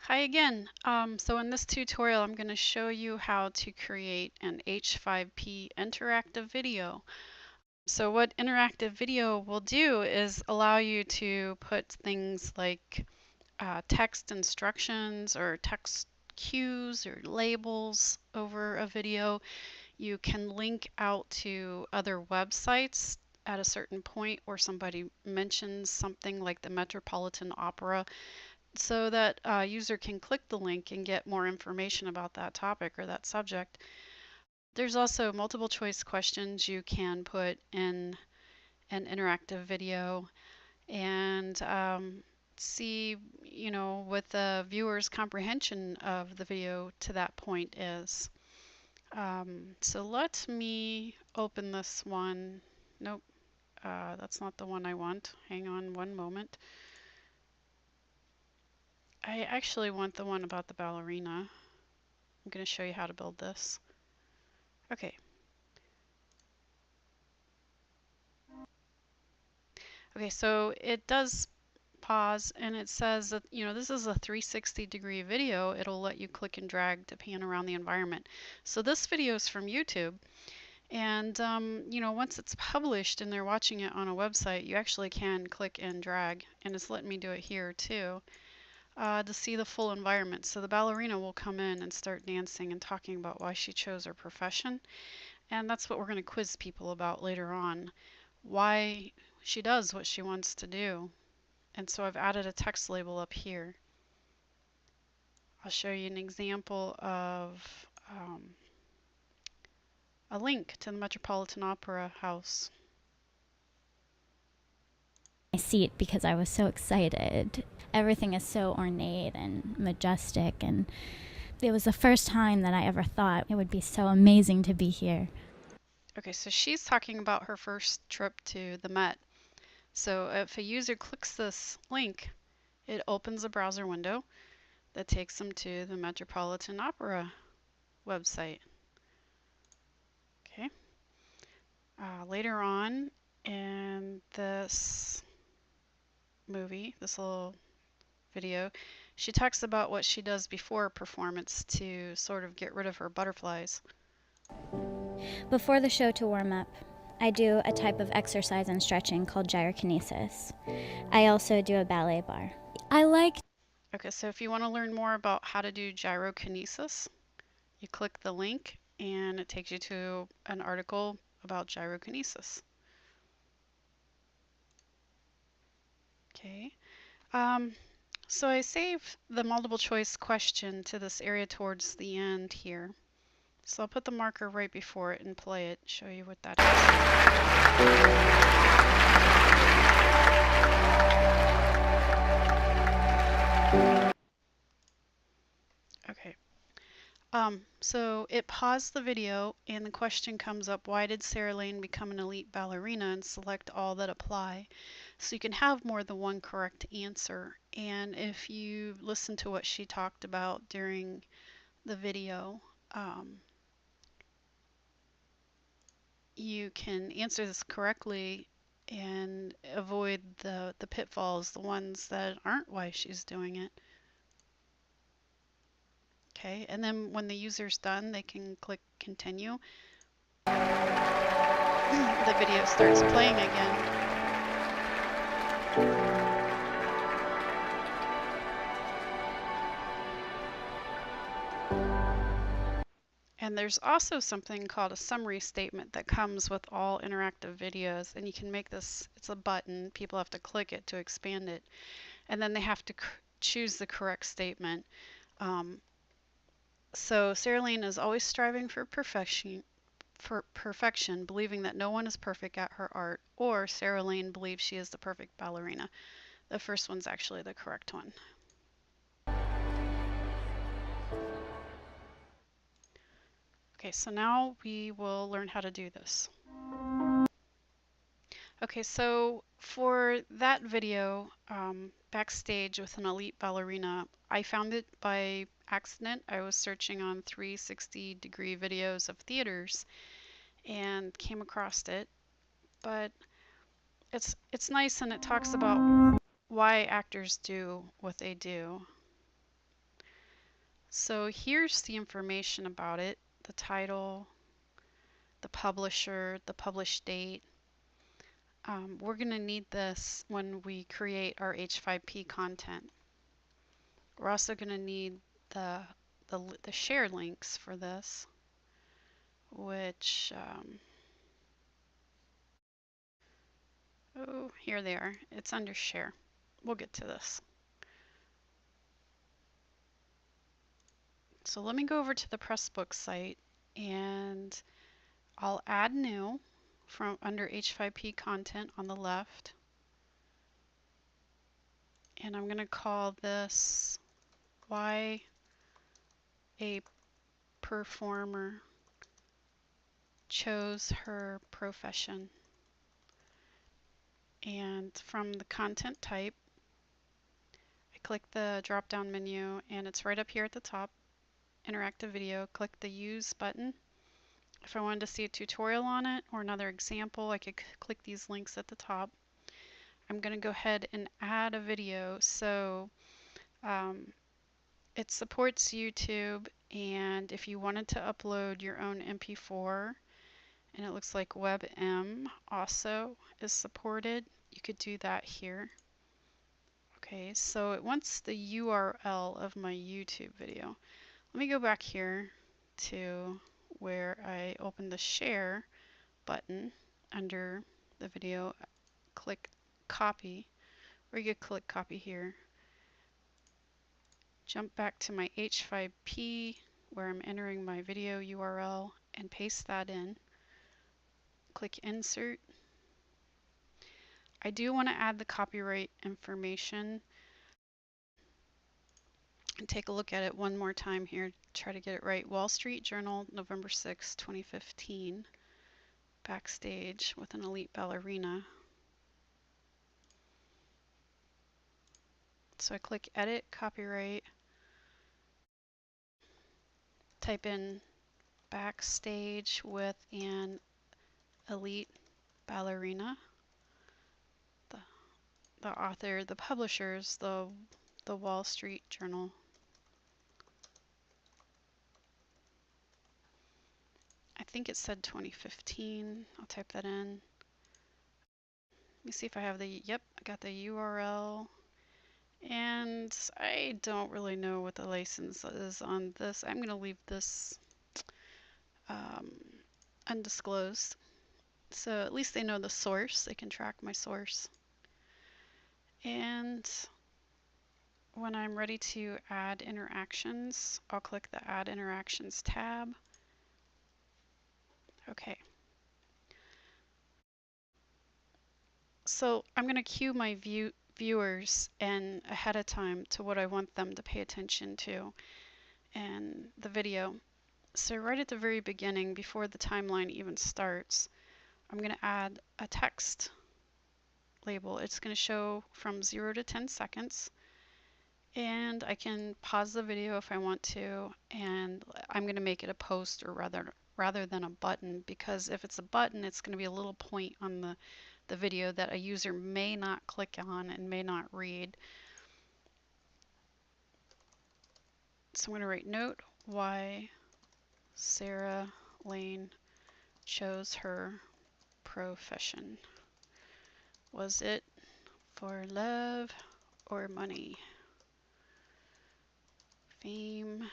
Hi again. So in this tutorial, I'm going to show you how to create an H5P interactive video. So what interactive video will do is allow you to put things like text instructions or text cues or labels over a video. You can link out to other websites at a certain point where somebody mentions something like the Metropolitan Opera, so that a user can click the link and get more information about that topic or that subject. There's also multiple choice questions you can put in an interactive video and see, what the viewer's comprehension of the video to that point is. So let me open this one. Nope, that's not the one I want. Hang on one moment. I actually want the one about the ballerina. I'm going to show you how to build this. Okay. Okay, so it does pause and it says that, this is a 360-degree video. It'll let you click and drag to pan around the environment. So this video is from YouTube. And, once it's published and they're watching it on a website, you actually can click and drag. And it's letting me do it here too, to see the full environment. So the ballerina will come in and start dancing and talking about why she chose her profession. And that's what we're going to quiz people about later on, why she does what she wants to do. And so I've added a text label up here. I'll show you an example of a link to the Metropolitan Opera House. My seat because I was so excited. Everything is so ornate and majestic, and it was the first time that I ever thought it would be so amazing to be here. Okay, so she's talking about her first trip to the Met. So if a user clicks this link, it opens a browser window that takes them to the Metropolitan Opera website. Okay. Later on in this movie, this little video, she talks about what she does before a performance to sort of get rid of her butterflies. Before the show to warm up, I do a type of exercise and stretching called gyrokinesis. I also do a ballet bar. Okay, so if you want to learn more about how to do gyrokinesis, you click the link and it takes you to an article about gyrokinesis. Okay. So I saved the multiple choice question to this area towards the end here. So I'll put the marker right before it and play it, show you what that is. Okay. So it paused the video and the question comes up, why did Sarah Lane become an elite ballerina, and select all that apply. So you can have more than one correct answer. And if you listen to what she talked about during the video, you can answer this correctly and avoid the pitfalls, the ones that aren't why she's doing it. Okay, and then when the user's done, they can click continue. The video starts playing again. And there's also something called a summary statement that comes with all interactive videos, and you can make this, it's a button, people have to click it to expand it, and then they have to choose the correct statement. So Sarah Lane is always striving for perfection, believing that no one is perfect at her art, or Sarah Lane believes she is the perfect ballerina. The first one's actually the correct one. Okay, so now we will learn how to do this. Okay, so for that video, backstage with an elite ballerina, I found it by accident. I was searching on 360-degree videos of theaters and came across it, but it's nice and it talks about why actors do what they do. So here's the information about it: the title, the publisher, the published date. We're going to need this when we create our H5P content. We're also going to need the, the share links for this, which, oh, here they are. It's under share. We'll get to this. So let me go over to the Pressbook site, and I'll add new from under H5P content on the left. And I'm going to call this Why a Performer Chose Her Profession. And from the content type, I click the drop down menu, and it's right up here at the top, interactive video. Click the use button. If I wanted to see a tutorial on it or another example, I could click these links at the top. I'm going to go ahead and add a video. So it supports YouTube, and if you wanted to upload your own MP4, and it looks like WebM also is supported, you could do that here. Okay, so it wants the URL of my YouTube video. Let me go back here to where I open the share button under the video, click copy, or you could click copy here. Jump back to my H5P where I'm entering my video URL and paste that in. Click insert. I do want to add the copyright information and take a look at it one more time here. Try to get it right. Wall Street Journal, November 6, 2015. Backstage with an elite ballerina. So I click edit, copyright, type in backstage with an elite ballerina. The author, the publishers, the Wall Street Journal. I think it said 2015. I'll type that in. Let me see if I have the, yep, I got the URL. And I don't really know what the license is on this. I'm going to leave this undisclosed. So at least they know the source. They can track my source. And when I'm ready to add interactions, I'll click the Add Interactions tab. Okay. So I'm going to cue my viewers in ahead of time to what I want them to pay attention to in the video. So right at the very beginning, before the timeline even starts, I'm going to add a text label. It's going to show from 0 to 10 seconds. And I can pause the video if I want to, and I'm going to make it a poster rather than a button, because if it's a button, it's going to be a little point on the video that a user may not click on and may not read. So I'm going to write note why Sarah Lane chose her profession. Was it for love or money? Fame,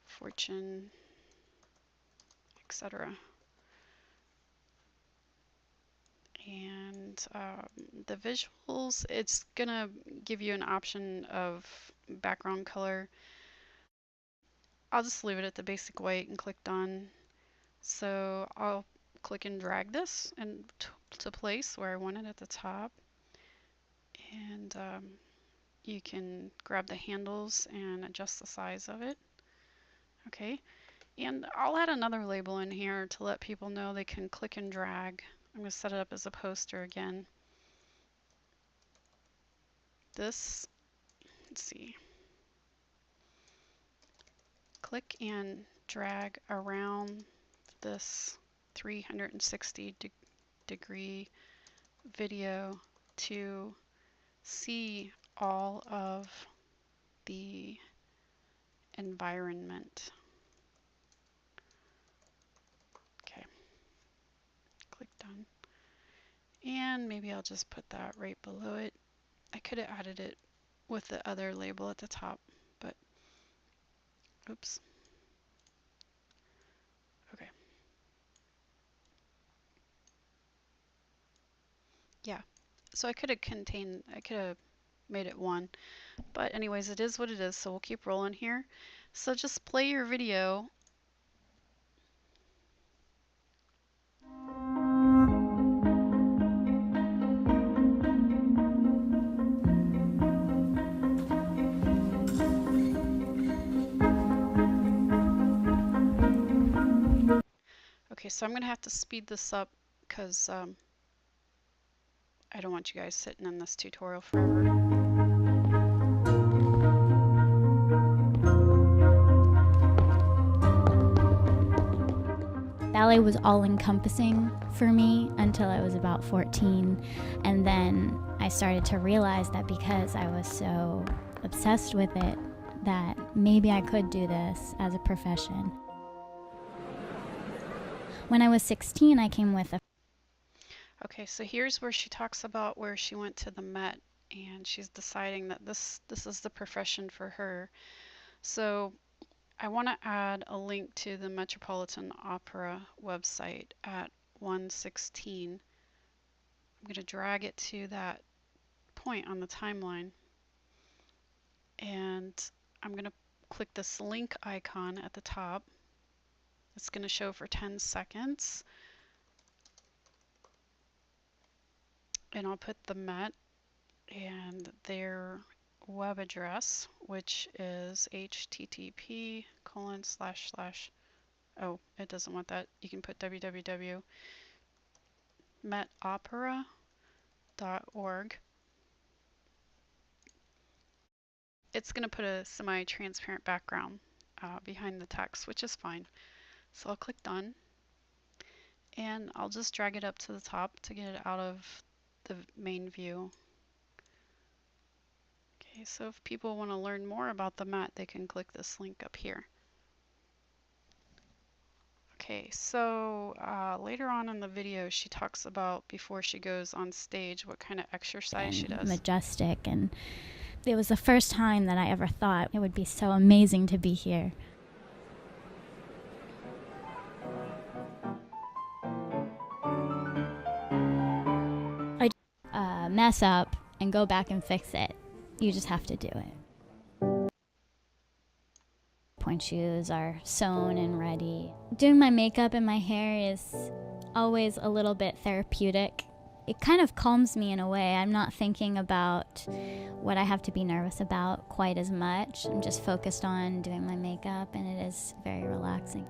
fortune, etc. And the visuals, it's gonna give you an option of background color. I'll just leave it at the basic white and click done. So I'll click and drag this to place where I want it at the top. And you can grab the handles and adjust the size of it. Okay, and I'll add another label in here to let people know they can click and drag. I'm going to set it up as a poster again. This, let's see, click and drag around this 360-degree video to see all of the environment. Okay, click done. And maybe I'll just put that right below it. I could have added it with the other label at the top, but oops. Okay. Yeah. So I could have made it one. But anyways, it is what it is, so we'll keep rolling here. So just play your video. Okay, so I'm going to have to speed this up because I don't want you guys sitting in this tutorial forever. Ballet was all-encompassing for me until I was about 14, and then I started to realize that because I was so obsessed with it, that maybe I could do this as a profession. When I was 16, I came with a... Okay, so here's where she talks about where she went to the Met, and she's deciding that this is the profession for her. So I want to add a link to the Metropolitan Opera website at 116. I'm going to drag it to that point on the timeline, and I'm going to click this link icon at the top. It's going to show for 10 seconds, and I'll put the Met and their web address, which is http:// oh, it doesn't want that. You can put www.metopera.org. It's going to put a semi-transparent background behind the text, which is fine. So I'll click done, and I'll just drag it up to the top to get it out of the main view. Okay, so if people want to learn more about the Met, they can click this link up here. Okay, so later on in the video, she talks about before she goes on stage what kind of exercise she does. Majestic, and it was the first time that I ever thought it would be so amazing to be here. I mess up and go back and fix it. You just have to do it. Point shoes are sewn and ready. Doing my makeup and my hair is always a little bit therapeutic. It kind of calms me in a way. I'm not thinking about what I have to be nervous about quite as much. I'm just focused on doing my makeup, and it is very relaxing.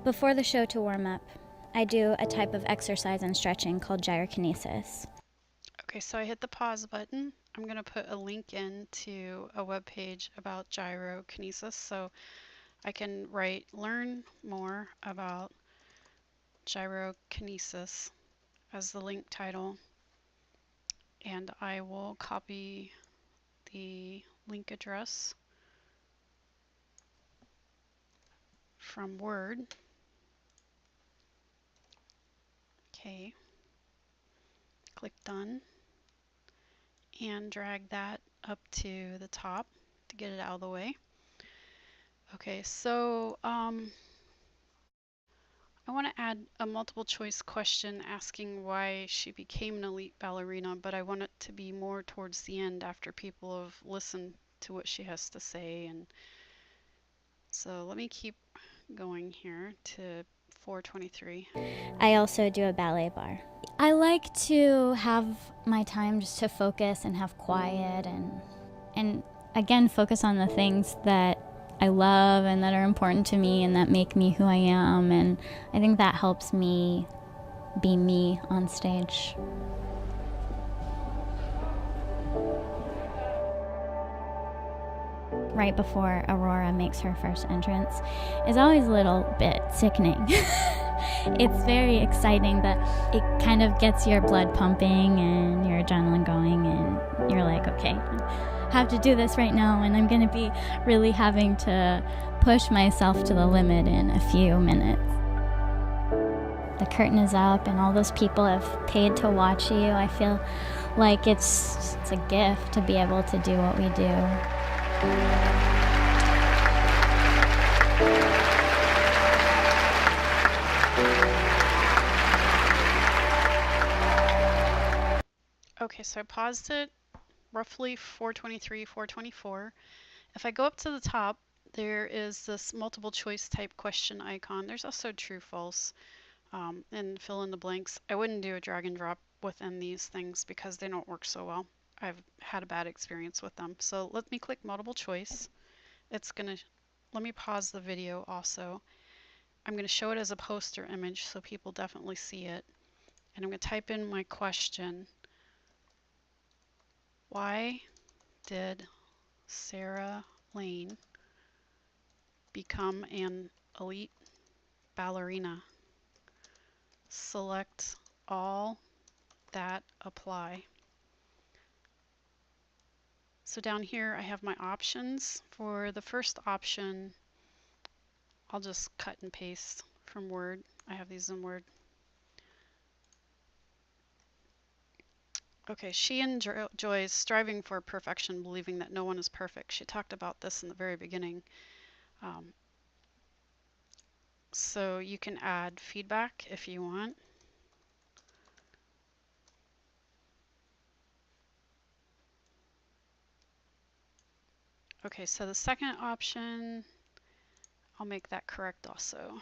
Before the show, to warm up, I do a type of exercise and stretching called gyrokinesis. Okay, so I hit the pause button. I'm going to put a link in to a web page about gyrokinesis, so I can write learn more about gyrokinesis as the link title, and I will copy the link address from Word. Okay, click done and drag that up to the top to get it out of the way. Okay, so I want to add a multiple choice question asking why she became an elite ballerina, but I want it to be more towards the end after people have listened to what she has to say. And so let me keep going here to 423. I also do a ballet bar. I like to have my time just to focus and have quiet and again focus on the things that I love and that are important to me and that make me who I am, and I think that helps me be me on stage. Right before Aurora makes her first entrance is always a little bit sickening. it's very exciting that it kind of gets your blood pumping and your adrenaline going, and you're like, okay, I have to do this right now, and I'm going to be really having to push myself to the limit in a few minutes. The curtain is up and all those people have paid to watch you. I feel like it's a gift to be able to do what we do. Okay, so I paused it roughly 423, 424. If I go up to the top, there is this multiple choice type question icon. There's also true, false, and fill in the blanks. I wouldn't do a drag and drop within these things because they don't work so well. I've had a bad experience with them. So let me click multiple choice. Let me pause the video also. I'm gonna show it as a poster image so people definitely see it. And I'm gonna type in my question. Why did Sarah Lane become an elite ballerina? Select all that apply. So down here I have my options. For the first option, I'll just cut and paste from Word. I have these in Word. Okay, she enjoys striving for perfection, believing that no one is perfect. She talked about this in the very beginning. So you can add feedback if you want. Okay, so the second option, I'll make that correct also.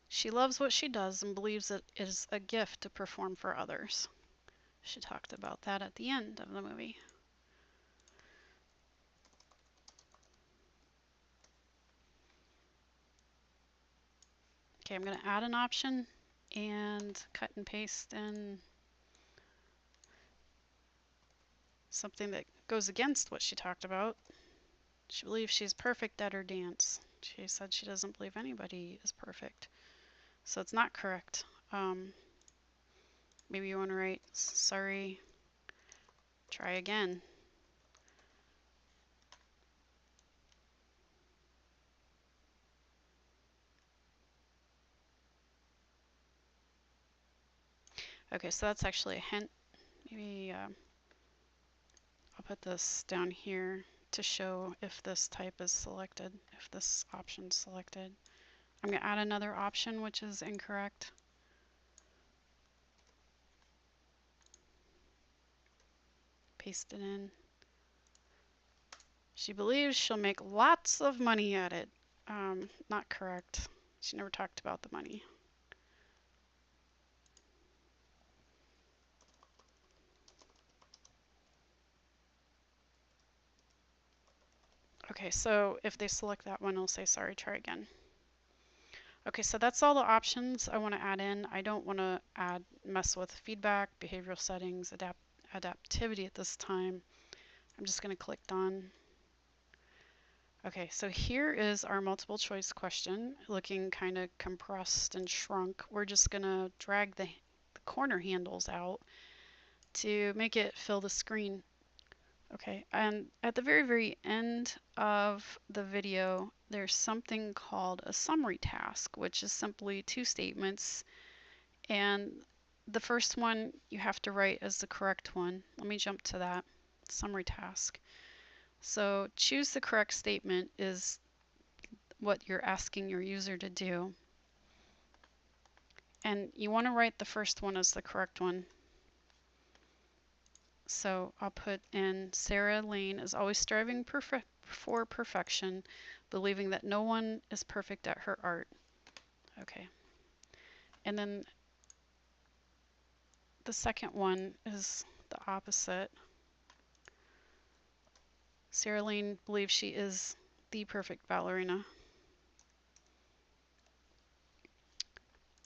She loves what she does and believes it is a gift to perform for others. She talked about that at the end of the movie. Okay, I'm going to add an option and cut and paste in something that goes against what she talked about. She believes she's perfect at her dance. She said she doesn't believe anybody is perfect. So it's not correct. Maybe you want to write, sorry, try again. Okay, so that's actually a hint. Maybe I'll put this down here to show if this type is selected, if this option is selected. I'm going to add another option which is incorrect. Paste it in. She believes she'll make lots of money at it. Not correct. She never talked about the money. Okay, so if they select that one, it'll say sorry, try again. Okay, so that's all the options I want to add in. I don't want to mess with feedback, behavioral settings, adaptivity at this time. I'm just going to click done. Okay, so here is our multiple choice question, looking kind of compressed and shrunk. We're just going to drag the corner handles out to make it fill the screen. Okay, and at the very, very end of the video, there's something called a summary task, which is simply two statements. And the first one you have to write as the correct one. Let me jump to that summary task. So choose the correct statement is what you're asking your user to do. And you want to write the first one as the correct one. So I'll put in Sarah Lane is always striving for perfection, believing that no one is perfect at her art. Okay. And then the second one is the opposite. Sarah Lane believes she is the perfect ballerina.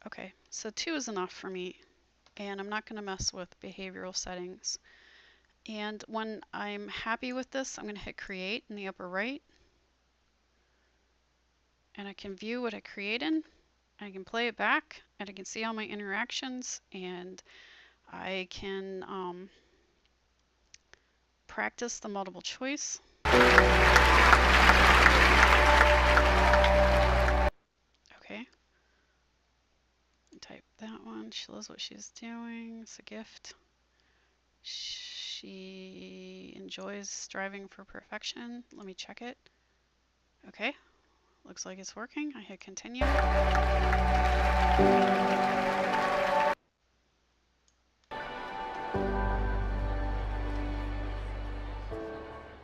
Okay, so 2 is enough for me, and I'm not going to mess with behavioral settings. And when I'm happy with this, I'm going to hit create in the upper right. and I can view what I created. I can play it back and I can see all my interactions, and I can practice the multiple choice. Okay. Type that one. She knows what she's doing. It's a gift. She enjoys striving for perfection. Let me check it. Okay. Looks like it's working. I hit continue.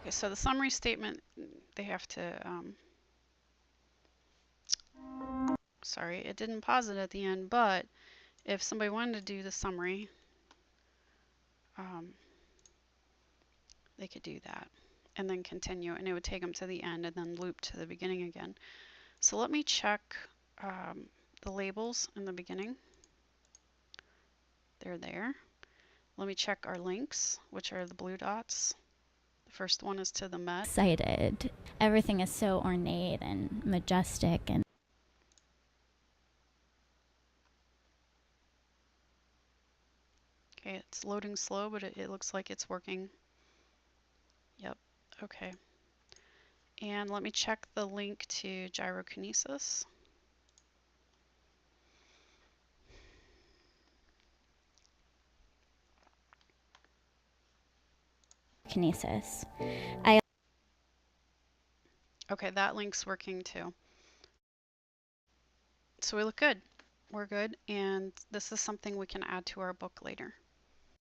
Okay, so the summary statement, they have to, sorry, it didn't pause it at the end, but if somebody wanted to do the summary, they could do that and then continue, and it would take them to the end and then loop to the beginning again. So let me check the labels in the beginning. They're there. Let me check our links, which are the blue dots. The first one is to the Met. Excited. Everything is so ornate and majestic and Okay, it's loading slow, but it looks like it's working. Yep, okay. And let me check the link to gyrokinesis. kinesis. Okay, that link's working too. So we look good. We're good, and this is something we can add to our book later.